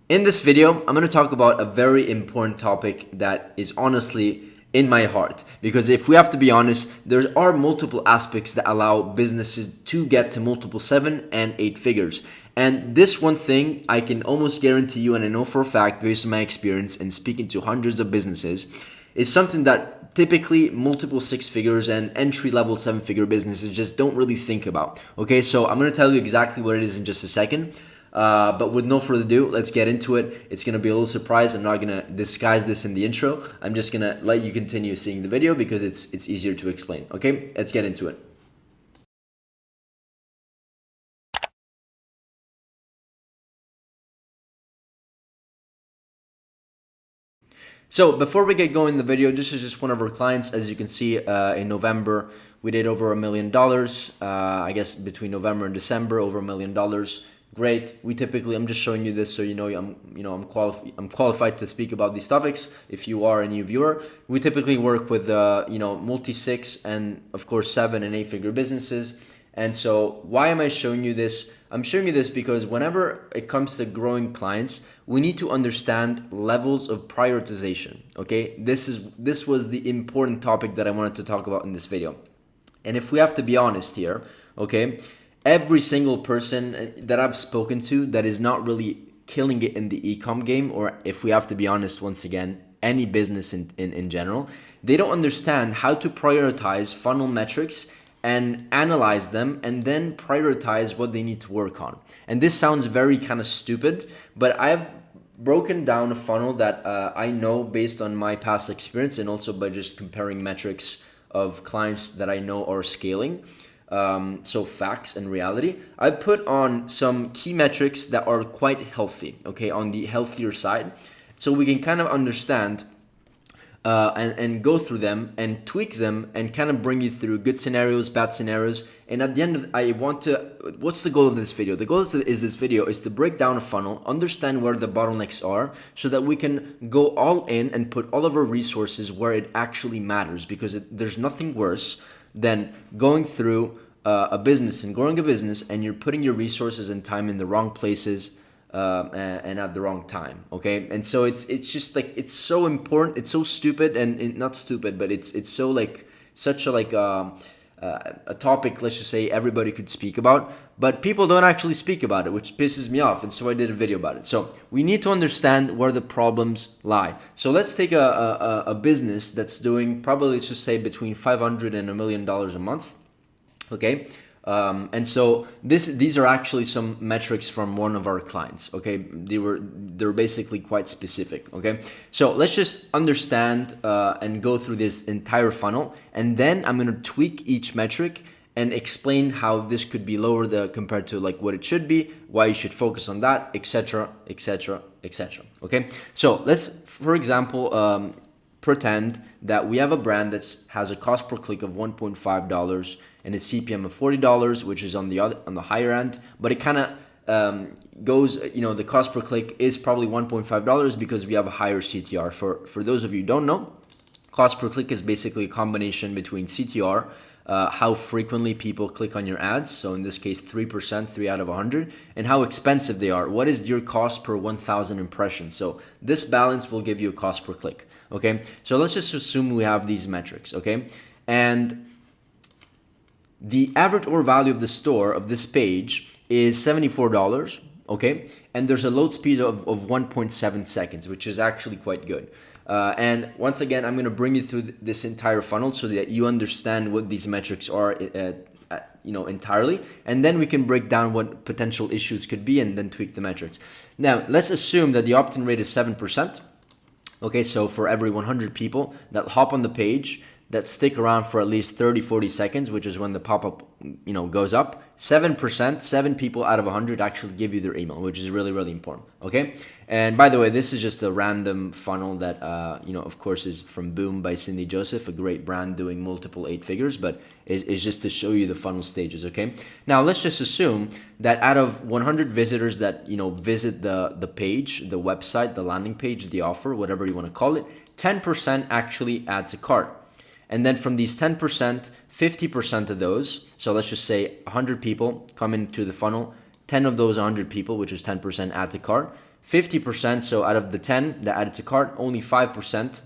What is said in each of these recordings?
In this video, I'm going to talk about a very important topic that is honestly in my heart. Because if we have to be honest, there are multiple aspects that allow businesses to get to multiple 7 and 8 figures. And this one thing I can almost guarantee you, and I know for a fact based on my experience and speaking to hundreds of businesses, is something that typically multiple 6 figures and entry level 7-figure businesses just don't really think about. Okay, so I'm going to tell you exactly what it is in just a second. But with no further ado, let's get into it. It's going to be a little surprise. I'm not going to disguise this in the intro. I'm just going to let you continue seeing the video because it's easier to explain. Okay, let's get into it. So before we get going in the video, this is just one of our clients. As you can see, in November, we did over $1 million. I guess between November and December, over $1 million. Great. We typically, I'm just showing you this so you know I'm qualified to speak about these topics. If you are a new viewer, we typically work with multi 6 and of course 7 and 8 figure businesses. And so why am I showing you this? I'm showing you this because whenever it comes to growing clients, we need to understand levels of prioritization. Okay, this was the important topic that I wanted to talk about in this video. And if we have to be honest here, okay, every single person that I've spoken to that is not really killing it in the ecom game, or if we have to be honest, once again, any business in general, they don't understand how to prioritize funnel metrics and analyze them and then prioritize what they need to work on. And this sounds very kind of stupid, but I've broken down a funnel that I know based on my past experience and also by just comparing metrics of clients that I know are scaling. So facts and reality. I put on some key metrics that are quite healthy, okay, on the healthier side. So we can kind of understand and go through them and tweak them and kind of bring you through good scenarios, bad scenarios. And at the end, what's the goal of this video? The goal is this video is to break down a funnel, understand where the bottlenecks are so that we can go all in and put all of our resources where it actually matters, because there's nothing worse than going through a business and growing a business and you're putting your resources and time in the wrong places and at the wrong time. Okay, and so it's just like, it's so important, it's so stupid, and not stupid, but it's so like such a topic, let's just say, everybody could speak about, but people don't actually speak about it, which pisses me off. And so I did a video about it. So we need to understand where the problems lie. So let's take a business that's doing probably, let's just say, between $500 and $1 million a month. Okay, and so these are actually some metrics from one of our clients. Okay, they're basically quite specific. Okay, so let's just understand and go through this entire funnel, and then I'm going to tweak each metric and explain how this could be lower compared to like what it should be, why you should focus on that, etc., etc., etc. Okay, so let's, for example, pretend that we have a brand that has a cost per click of $1.5 and a CPM of $40, which is on the higher end, but it kind of goes, the cost per click is probably $1.5 because we have a higher CTR. For those of you who don't know, cost per click is basically a combination between CTR, how frequently people click on your ads, so in this case 3%, 3 out of 100, and how expensive they are. What is your cost per 1,000 impressions? So this balance will give you a cost per click. Okay, so let's just assume we have these metrics. Okay, and the average order value of the store of this page is $74. Okay, and there's a load speed of 1.7 seconds, which is actually quite good. And once again, I'm going to bring you through this entire funnel so that you understand what these metrics are entirely, and then we can break down what potential issues could be and then tweak the metrics. Now let's assume that the opt-in rate is 7%. Okay, so for every 100 people that hop on the page, that stick around for at least 30-40 seconds, which is when the pop-up goes up, 7%, 7 people out of 100 actually give you their email, which is really, really important. Okay, and by the way, this is just a random funnel that of course is from Boom by Cindy Joseph, a great brand doing multiple 8 figures, but is just to show you the funnel stages. Okay, now let's just assume that out of 100 visitors that visit the page, the website, the landing page, the offer, whatever you want to call it, 10% actually add to cart. And then from these 10%, 50% of those, so let's just say 100 people come into the funnel, 10 of those 100 people, which is 10%, add to cart, 50%, so out of the 10 that added to cart, only 5%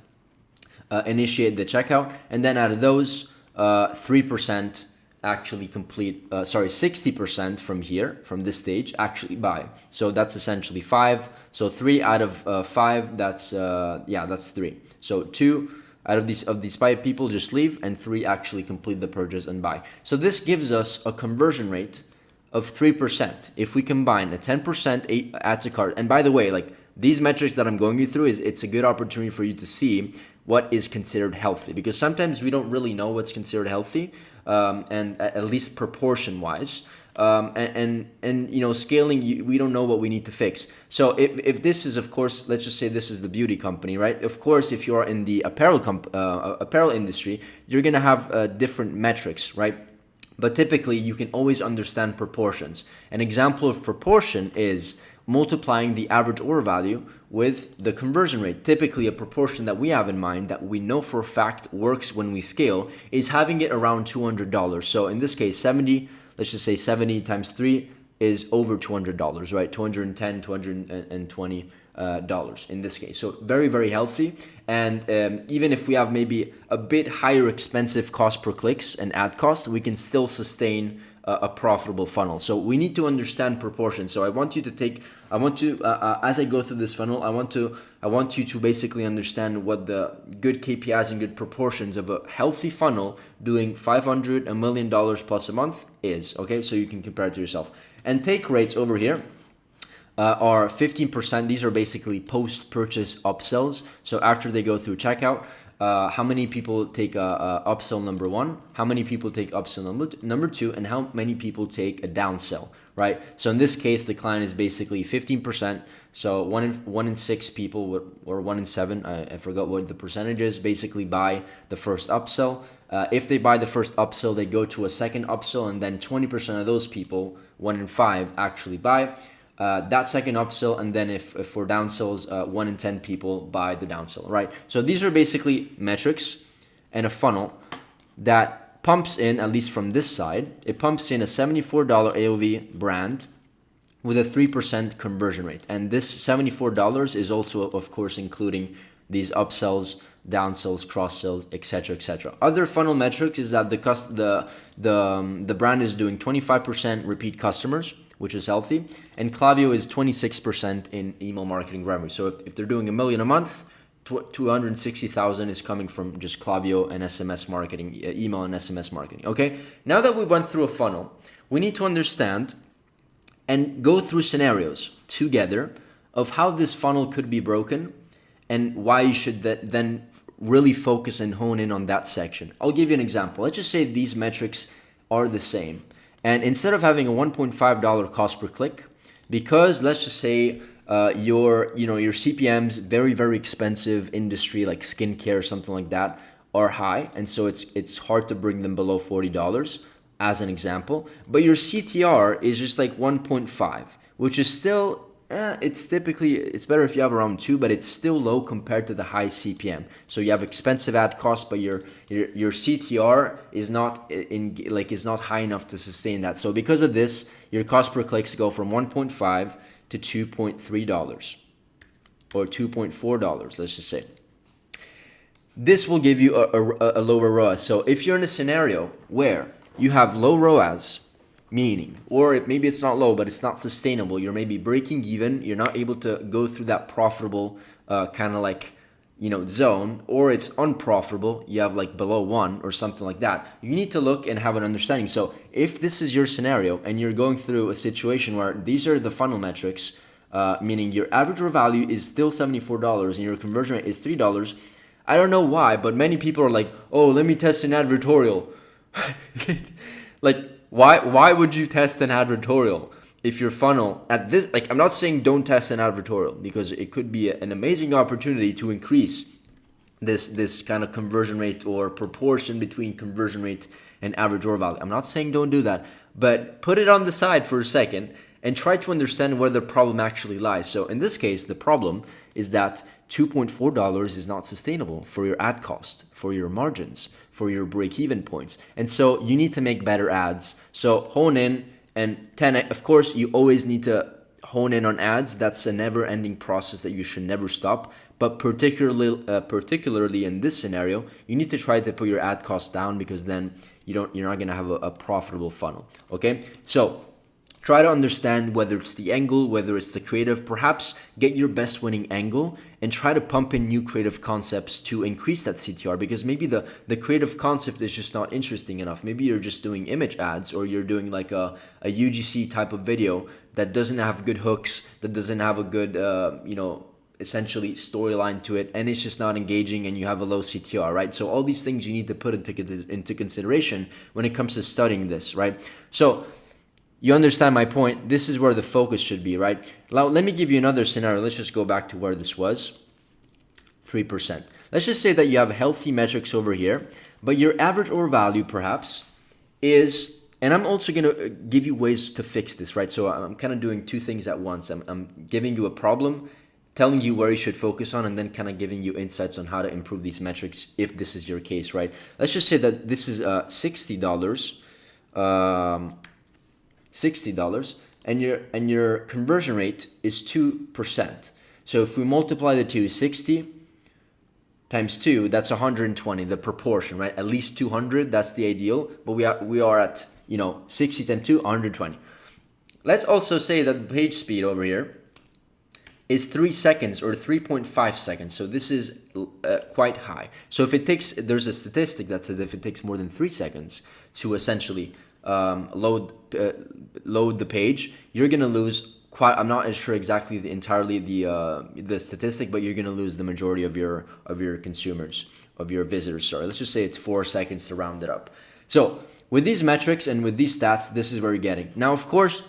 initiate the checkout, and then out of those, 3% actually complete, 60% from here, from this stage, actually buy. So that's essentially 5. So 3 out of 5, that's 3. So 2 out of these 5 people just leave, and 3 actually complete the purchase and buy. So this gives us a conversion rate of 3%. If we combine a 10% add to cart, and by the way, like these metrics that I'm going you through, it's a good opportunity for you to see what is considered healthy, because sometimes we don't really know what's considered healthy, and at least proportion wise. And you know, scaling, we don't know what we need to fix. So if this is, of course, let's just say this is the beauty company, right? Of course, if you're in the apparel industry, you're gonna have different metrics, right? But typically, you can always understand proportions. An example of proportion is multiplying the average order value with the conversion rate. Typically, a proportion that we have in mind that we know for a fact works when we scale is having it around $200. So in this case, 70, let's just say 70 times 3 is over $200, right? 210, 220 dollars in this case. So very, very healthy. And even if we have maybe a bit higher expensive cost per clicks and ad cost, we can still sustain a profitable funnel. So we need to understand proportions. So I want you to as I go through this funnel, I want you to basically understand what the good KPIs and good proportions of a healthy funnel doing $500, $1 million plus a month is. Okay, so you can compare it to yourself. And take rates over here are 15%. These are basically post-purchase upsells. So after they go through checkout, how many people take upsell number 1, how many people take upsell number 2, and how many people take a downsell, right? So in this case, the client is basically 15%. So one in 6 people, or 1 in 7, I forgot what the percentage is, basically buy the first upsell. If they buy the first upsell, they go to a second upsell, and then 20% of those people, 1 in 5, actually buy that second upsell, and then if for downsells, 1 in 10 people buy the downsell, right? So these are basically metrics and a funnel that pumps in, at least from this side, it pumps in a $74 AOV brand with a 3% conversion rate. And this $74 is also, of course, including these upsells, downsells, cross-sells, etc., etc. Other funnel metrics is that the brand is doing 25% repeat customers, which is healthy, and Klaviyo is 26% in email marketing revenue. So if they're doing $1 million a month, 260,000 is coming from just Klaviyo and SMS marketing, email and SMS marketing. Okay, now that we went through a funnel, we need to understand and go through scenarios together of how this funnel could be broken and why you should then really focus and hone in on that section. I'll give you an example. Let's just say these metrics are the same. And instead of having a $1.5 cost per click, because let's just say your CPMs, very, very expensive industry like skincare or something like that, are high, and so it's hard to bring them below $40 as an example. But your CTR is just like 1.5, which is still it's better if you have around 2, but it's still low compared to the high CPM. So you have expensive ad costs, but your CTR is not is not high enough to sustain that. So because of this, your cost per clicks go from 1.5 to $2.3 or $2.4, let's just say. This will give you a lower ROAS. So if you're in a scenario where you have low ROAS, meaning, or maybe it's not low, but it's not sustainable, you're maybe breaking even, you're not able to go through that profitable kind of like, zone, or it's unprofitable, you have like below 1 or something like that, you need to look and have an understanding. So if this is your scenario and you're going through a situation where these are the funnel metrics, meaning your average order value is still $74 and your conversion rate is $3, I don't know why, but many people are like, oh, let me test an advertorial. Like, why would you test an advertorial if your funnel at this, I'm not saying don't test an advertorial, because it could be an amazing opportunity to increase this kind of conversion rate or proportion between conversion rate and average order value. I'm not saying don't do that, but put it on the side for a second and try to understand where the problem actually lies. So in this case, the problem is that $2.4 is not sustainable for your ad cost, for your margins, for your break-even points. And so you need to make better ads. So hone in and 10x. Of course, you always need to hone in on ads. That's a never-ending process that you should never stop. But particularly in this scenario, you need to try to put your ad costs down, because then you're not gonna have a profitable funnel. Okay, so try to understand whether it's the angle, whether it's the creative. Perhaps get your best winning angle and try to pump in new creative concepts to increase that CTR, because maybe the creative concept is just not interesting enough. Maybe you're just doing image ads, or you're doing like a UGC type of video that doesn't have good hooks, that doesn't have a good, essentially storyline to it, and it's just not engaging, and you have a low CTR, right? So all these things you need to put into consideration when it comes to studying this, right? So you understand my point. This is where the focus should be, right? Now, let me give you another scenario. Let's just go back to where this was, 3%. Let's just say that you have healthy metrics over here, but your average order value perhaps is, and I'm also going to give you ways to fix this, right? So I'm kind of doing two things at once. I'm giving you a problem, telling you where you should focus on, and then kind of giving you insights on how to improve these metrics if this is your case, right? Let's just say that this is $60, $60, and your conversion rate is 2%. So if we multiply the two, 60 times 2, that's 120, the proportion, right? At least 200, that's the ideal, but we are at 60 times 2, 120. Let's also say that the page speed over here is 3 seconds or 3.5 seconds. So this is quite high. So if it takes, there's a statistic that says if it takes more than 3 seconds to essentially load the page, you're gonna lose quite. I'm not sure exactly the statistic, but you're gonna lose the majority of your consumers, of your visitors. Sorry, let's just say it's 4 seconds to round it up. So with these metrics and with these stats, this is where you're getting. Now, of course,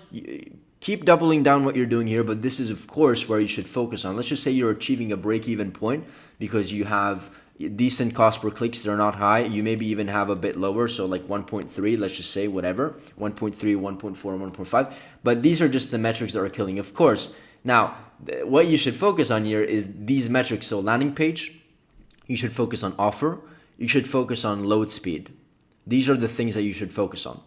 keep doubling down what you're doing here, but this is of course where you should focus on. Let's just say you're achieving a break-even point because you have decent cost per clicks. They're not high. You maybe even have a bit lower, so like 1.3, let's just say, whatever, 1.3, 1.4, and 1.5. But these are just the metrics that are killing. Of course, now what you should focus on here is these metrics. So landing page, you should focus on offer, you should focus on load speed. These are the things that you should focus on.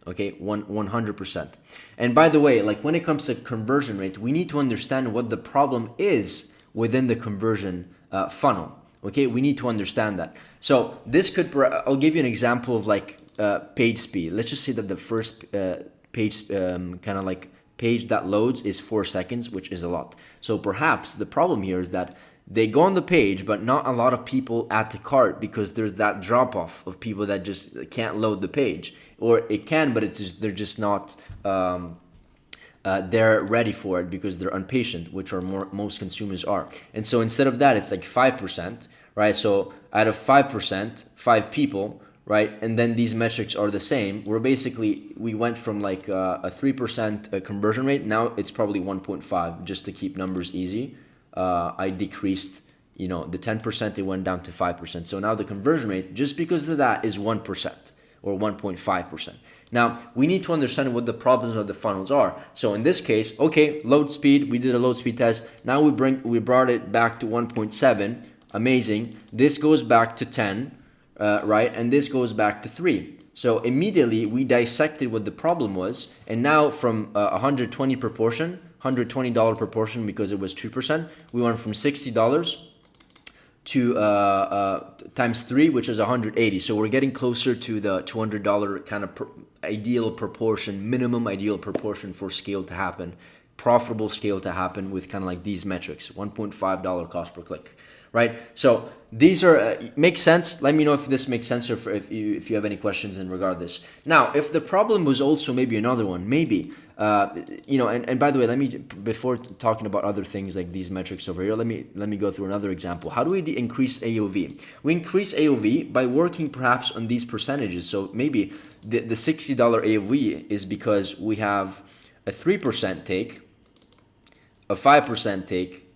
Okay, 100%. And by the way, like when it comes to conversion rate, we need to understand what the problem is within the conversion funnel. Okay, we need to understand that. So this could, I'll give you an example of like page speed. Let's just say that the first page kind of like page that loads is 4 seconds, which is a lot. So perhaps the problem here is that they go on the page, but not a lot of people add to cart, because there's that drop off of people that just can't load the page, or it can, but they're just not they're ready for it because they're impatient, which are most consumers are. And so instead of that, it's like 5%, right? So out of 5%, 5 people, right? And then these metrics are the same. We went from like a 3% conversion rate. Now it's probably 1.5, just to keep numbers easy. I decreased, the 10%, it went down to 5%. So now the conversion rate, just because of that, is 1% or 1.5%. Now, we need to understand what the problems of the funnels are. So in this case, okay, load speed, we did a load speed test. Now we brought it back to 1.7. Amazing. This goes back to 10, right? And this goes back to 3. So immediately we dissected what the problem was. And now from $120 proportion, $120 proportion, because it was 2%, we went from $60 to times 3, which is 180. So we're getting closer to the $200 kind of ideal proportion, minimum ideal proportion for scale to happen, profitable scale to happen with kind of like these metrics, $1.5 cost per click, right? So these are make sense. Let me know if this makes sense, or if you have any questions in regard to this. Now, if the problem was also maybe another one, maybe and by the way, before talking about other things like these metrics over here, let me go through another example. How do we increase AOV? We increase AOV by working perhaps on these percentages. So maybe the $60 AOV is because we have a 3% take, a 5% take,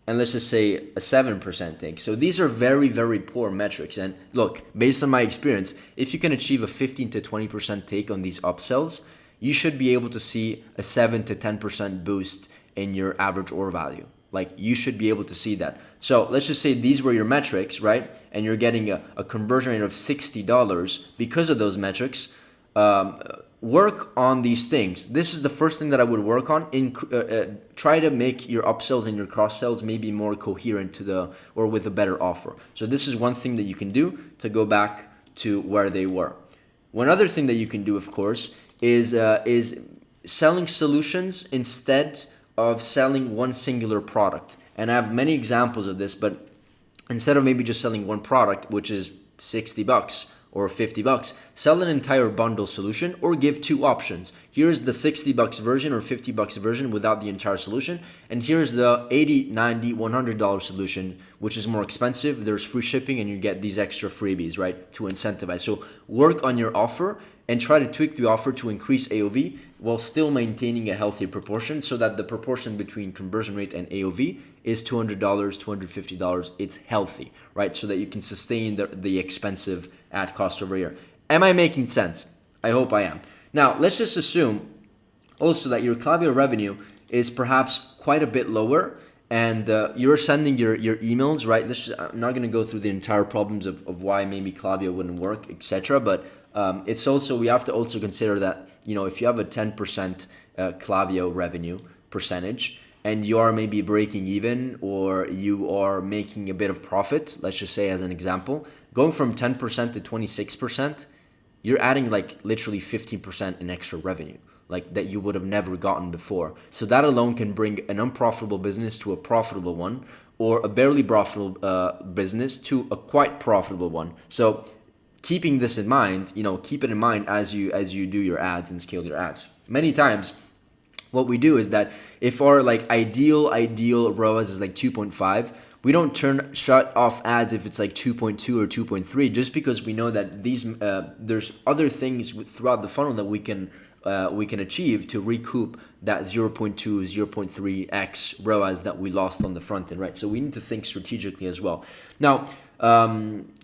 and let's just say a 7% take. So these are very, very poor metrics. And look, based on my experience, if you can achieve a 15 to 20% take on these upsells, you should be able to see a 7 to 10% boost in your average order value. Like, you should be able to see that. So let's just say these were your metrics, right? And you're getting a conversion rate of $60 because of those metrics. work on these things. This is the first thing that I would work on. Try to make your upsells and your cross sells maybe more coherent or with a better offer. So this is one thing that you can do to go back to where they were. One other thing that you can do, of course, is selling solutions instead of selling one singular product. And I have many examples of this, but instead of maybe just selling one product, which is $60 or $50, sell an entire bundle solution or give two options. Here's the $60 version or $50 version without the entire solution. And here's the $80, $90, $100 solution, which is more expensive. There's free shipping and you get these extra freebies, right, to incentivize. So work on your offer and try to tweak the offer to increase AOV while still maintaining a healthy proportion so that the proportion between conversion rate and AOV is $200, $250. It's healthy, right? So that you can sustain the expensive ad cost over here. Am I making sense? I hope I am. Now, let's just assume also that your Klaviyo revenue is perhaps quite a bit lower and you're sending your emails, right? I'm not going to go through the entire problems of why maybe Klaviyo wouldn't work, etc. But it's also, we have to also consider that, if you have a 10% Klaviyo revenue percentage and you are maybe breaking even or you are making a bit of profit, let's just say as an example, going from 10% to 26%, you're adding like literally 15% in extra revenue, like that you would have never gotten before. So that alone can bring an unprofitable business to a profitable one, or a barely profitable business to a quite profitable one. So keeping this in mind, keep it in mind as you do your ads and scale your ads. Many times, what we do is that if our like ideal ROAS is like 2.5, we don't shut off ads if it's like 2.2 or 2.3, just because we know that there's other things throughout the funnel that we can achieve to recoup that 0.2, 0.3x ROAS that we lost on the front end, right? So we need to think strategically as well. Now,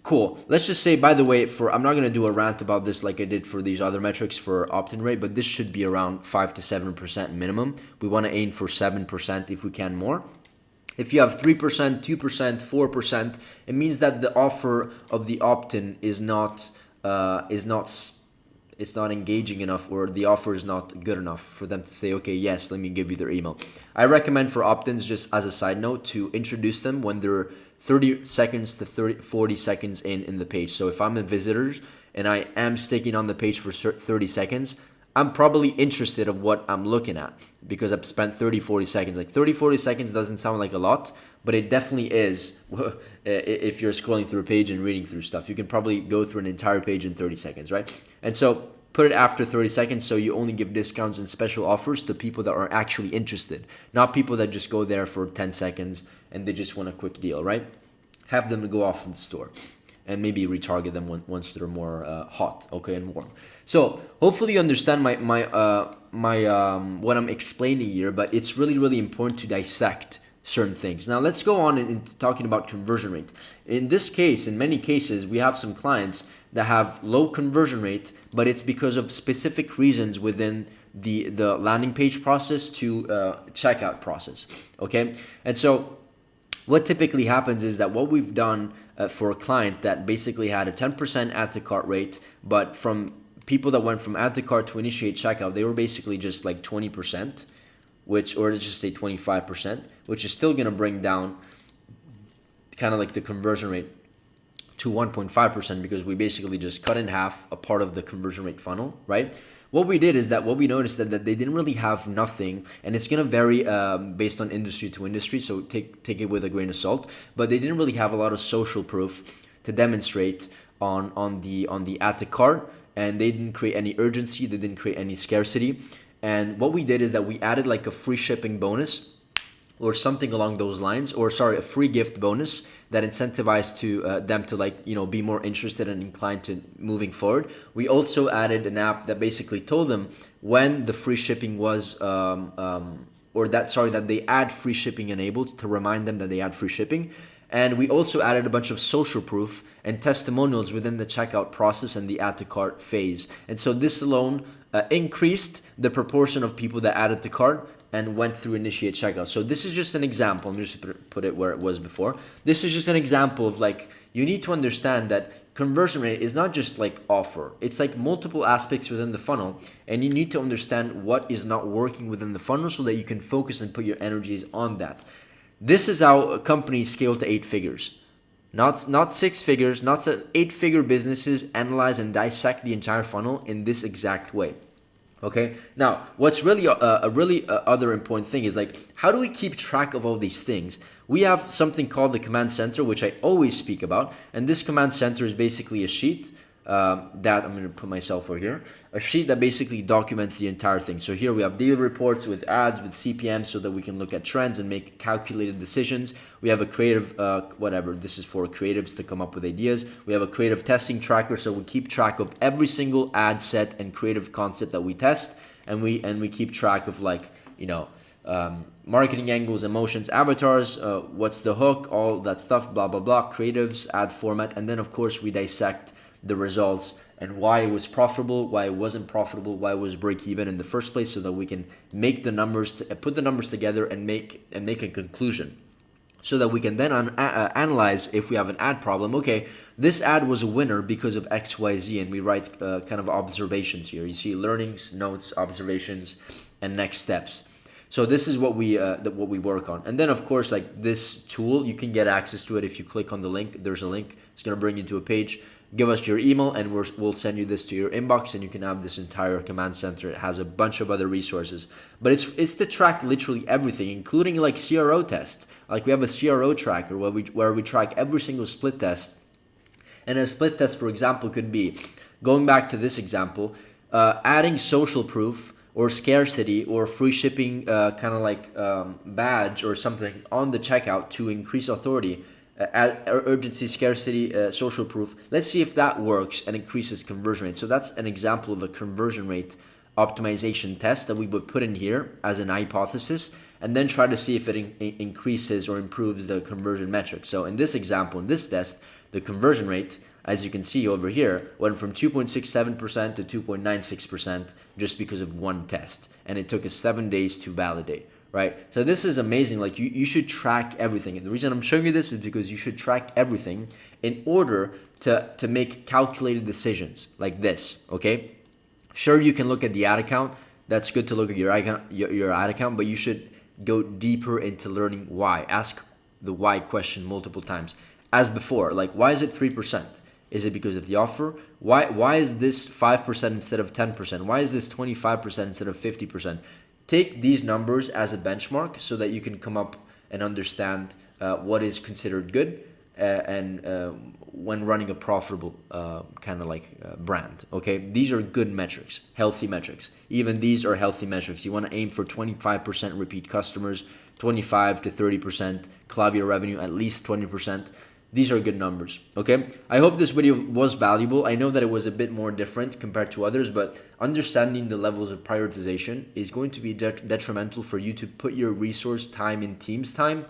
cool. Let's just say, by the way, I'm not going to do a rant about this like I did for these other metrics for opt-in rate, but this should be around 5 to 7% minimum. We want to aim for 7% if we can more. If you have 3%, 2%, 4%, it means that the offer of the opt-in is not engaging enough, or the offer is not good enough for them to say, okay, yes, let me give you their email. I recommend for opt-ins, just as a side note, to introduce them when they're 30 seconds to 40 seconds in the page. So if I'm a visitor and I am sticking on the page for 30 seconds, I'm probably interested of what I'm looking at because I've spent 30, 40 seconds. Like 30, 40 seconds doesn't sound like a lot, but it definitely is if you're scrolling through a page and reading through stuff. You can probably go through an entire page in 30 seconds, right? And so put it after 30 seconds so you only give discounts and special offers to people that are actually interested, not people that just go there for 10 seconds and they just want a quick deal, right? Have them go off from the store and maybe retarget them once they're more hot, okay, and warm. So hopefully you understand my what I'm explaining here, but it's really, really important to dissect certain things. Now let's go on into talking about conversion rate. In this case, in many cases, we have some clients that have low conversion rate, but it's because of specific reasons within the landing page process to checkout process, okay? And so what typically happens is that what we've done for a client that basically had a 10% add to cart rate, but from people that went from add to cart to initiate checkout, they were basically just like 20%, or let's just say 25%, which is still going to bring down kind of like the conversion rate to 1.5% because we basically just cut in half a part of the conversion rate funnel, right? What we did is that what we noticed that they didn't really have nothing, and it's going to vary based on industry to industry, so take it with a grain of salt, but they didn't really have a lot of social proof to demonstrate on the add to cart, and they didn't create any urgency, they didn't create any scarcity. And what we did is that we added like a free shipping bonus or something along those lines, a free gift bonus that incentivized them to be more interested and inclined to moving forward. We also added an app that basically told them when the free shipping was that they add free shipping enabled, to remind them that they add free shipping. And we also added a bunch of social proof and testimonials within the checkout process and the add to cart phase. And so this alone increased the proportion of people that added to cart and went through initiate checkout. So this is just an example. I'm just put it where it was before. This is just an example of like, you need to understand that conversion rate is not just like offer. It's like multiple aspects within the funnel, and you need to understand what is not working within the funnel so that you can focus and put your energies on that. This is how companies scale to 8 figures. Not 6 figures, not 8-figure businesses analyze and dissect the entire funnel in this exact way. Okay. Now, what's really other important thing is like, how do we keep track of all these things? We have something called the command center, which I always speak about, and this command center is basically a sheet that I'm going to put myself over here, a sheet that basically documents the entire thing. So here we have daily reports with ads, with CPM, so that we can look at trends and make calculated decisions. We have a creative, whatever, this is for creatives to come up with ideas. We have a creative testing tracker, so we keep track of every single ad set and creative concept that we test, and we keep track of like, you know, marketing angles, emotions, avatars, what's the hook, all that stuff, blah, blah, blah, creatives, ad format, and then of course we dissect the results and why it was profitable, why it wasn't profitable, why it was break even in the first place, so that we can make the numbers, put the numbers together and make a conclusion, so that we can then analyze if we have an ad problem. Okay, this ad was a winner because of XYZ, and we write kind of observations here. You see learnings, notes, observations, and next steps. So this is what we work on. And then of course, like this tool, you can get access to it if you click on the link. There's a link. It's going to bring you to a page. Give us your email and we'll send you this to your inbox, and you can have this entire command center. It has a bunch of other resources, but it's to track literally everything, including like CRO tests. Like we have a CRO tracker where we track every single split test. And a split test, for example, could be, going back to this example, adding social proof or scarcity or free shipping kind of like badge or something on the checkout to increase authority. Urgency, scarcity, social proof. Let's see if that works and increases conversion rate. So that's an example of a conversion rate optimization test that we would put in here as an hypothesis, and then try to see if it increases or improves the conversion metric. So in this example, in this test, the conversion rate, as you can see over here, went from 2.67% to 2.96% just because of one test, and it took us 7 days to validate. Right? So this is amazing. Like you should track everything. And the reason I'm showing you this is because you should track everything in order to make calculated decisions like this. Okay? Sure, you can look at the ad account. That's good to look at your ad account, but you should go deeper into learning why. Ask the why question multiple times. As before, like, why is it 3%? Is it because of the offer? Why is this 5% instead of 10%? Why is this 25% instead of 50%? Take these numbers as a benchmark so that you can come up and understand what is considered good and when running a profitable kind of like brand. Okay, these are good metrics, healthy metrics. Even these are healthy metrics. You want to aim for 25% repeat customers, 25 to 30% Klaviyo revenue, at least 20%. These are good numbers, okay? I hope this video was valuable. I know that it was a bit more different compared to others, but understanding the levels of prioritization is going to be detrimental for you to put your resource time and team's time,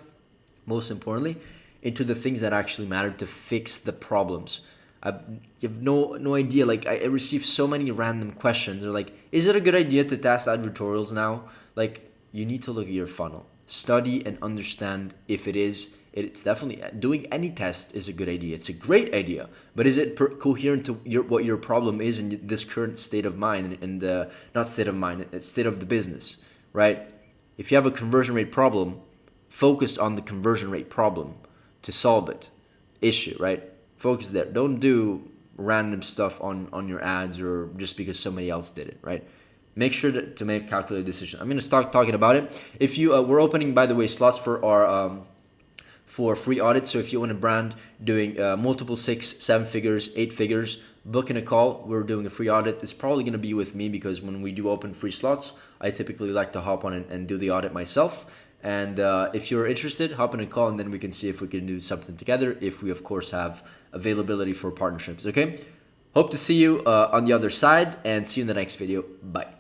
most importantly, into the things that actually matter to fix the problems. You have no idea. Like, I receive so many random questions. They're like, is it a good idea to test advertorials now? Like, you need to look at your funnel. Study and understand if it is. It's definitely, doing any test is a good idea. It's a great idea, but is it coherent to what your problem is in this current state of mind and not state of mind, it's state of the business, right? If you have a conversion rate problem, focus on the conversion rate problem to solve it, issue, right? Focus there. Don't do random stuff on your ads or just because somebody else did it, right? Make sure to make calculated decisions. I'm going to start talking about it. If you, we're opening, by the way, slots for our for free audits. So if you want a brand doing multiple 6, 7 figures, 8 figures, book in a call. We're doing a free audit. It's probably going to be with me because when we do open free slots, I typically like to hop on and do the audit myself. And if you're interested, hop in a call and then we can see if we can do something together, if we of course have availability for partnerships. Okay, hope to see you on the other side and see you in the next video. Bye.